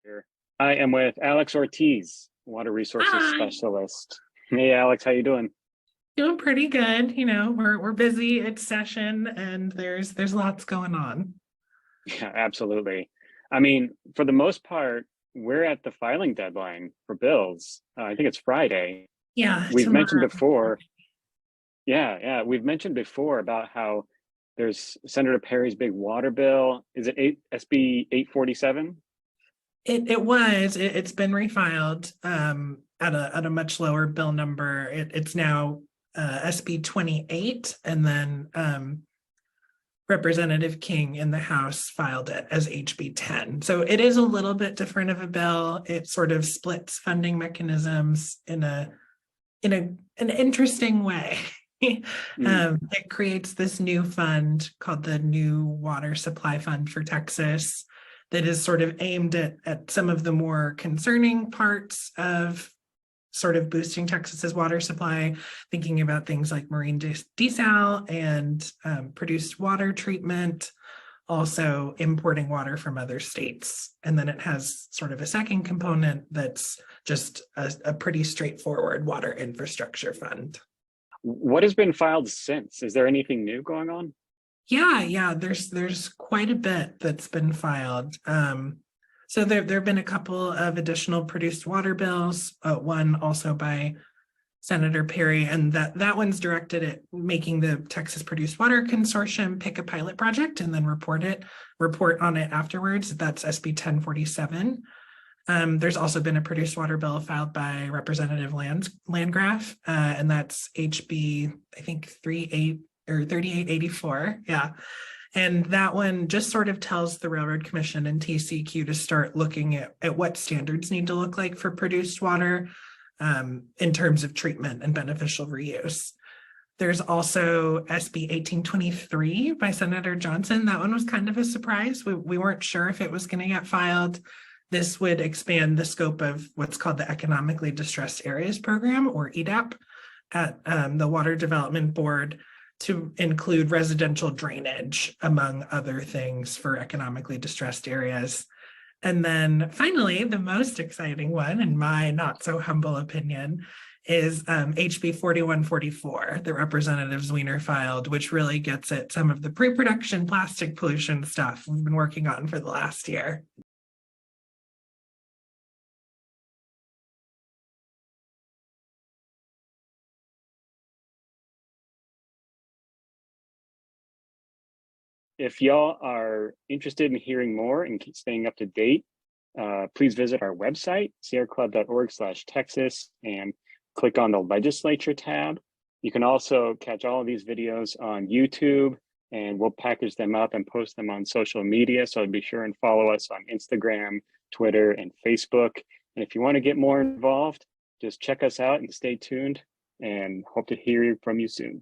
Here. I am with Alex Ortiz, Water Resources Hi, Specialist. Hey, Alex, how you doing? doing pretty good. We're busy. It's session and there's lots going on. Yeah, absolutely. I mean, for the most part, we're at the filing deadline for bills. I think it's Friday. Yeah, We've mentioned tomorrow. before, we've mentioned before about how there's Senator Perry's big water bill. Is it SB 847? It's been refiled at a much lower bill number. It's now SB 28, and then Representative King in the House filed it as HB 10. So it is a little bit different of a bill. It sort of splits funding mechanisms in an interesting way. Mm, It creates this new fund called the New Water Supply Fund for Texas that is sort of aimed at some of the more concerning parts of sort of boosting Texas's water supply, thinking about things like marine desal and produced water treatment, also importing water from other states. And then it has sort of a second component that's just a pretty straightforward water infrastructure fund. what has been filed since? Is there anything new going on? Yeah, there's quite a bit that's been filed. So there have been a couple of additional produced water bills, one also by Senator Perry, and that one's directed at making the Texas Produced Water Consortium pick a pilot project and then report on it afterwards. That's SB 1047. There's also been a produced water bill filed by Representative Landgraf, and that's HB, I think 3884. Yeah. And that one just sort of tells the Railroad Commission and TCQ to start looking at what standards need to look like for produced water in terms of treatment and beneficial reuse. There's also SB 1823 by Senator Johnson. That one was kind of a surprise. We weren't sure if it was going to get filed. This would expand the scope of what's called the Economically Distressed Areas Program, or EDAP, at the Water Development Board to include residential drainage, among other things, for economically distressed areas. And then finally, the most exciting one, in my not so humble opinion, is HB 4144 that Representative Zwiener filed, which really gets at some of the pre-production plastic pollution stuff we've been working on for the last year. If y'all are interested in hearing more and staying up to date, please visit our website, sierraclub.org/Texas, and click on the legislature tab. You can also catch all of these videos on YouTube, and we'll package them up and post them on social media. So be sure and follow us on Instagram, Twitter, and Facebook. And if you want to get more involved, just check us out and stay tuned, and hope to hear from you soon.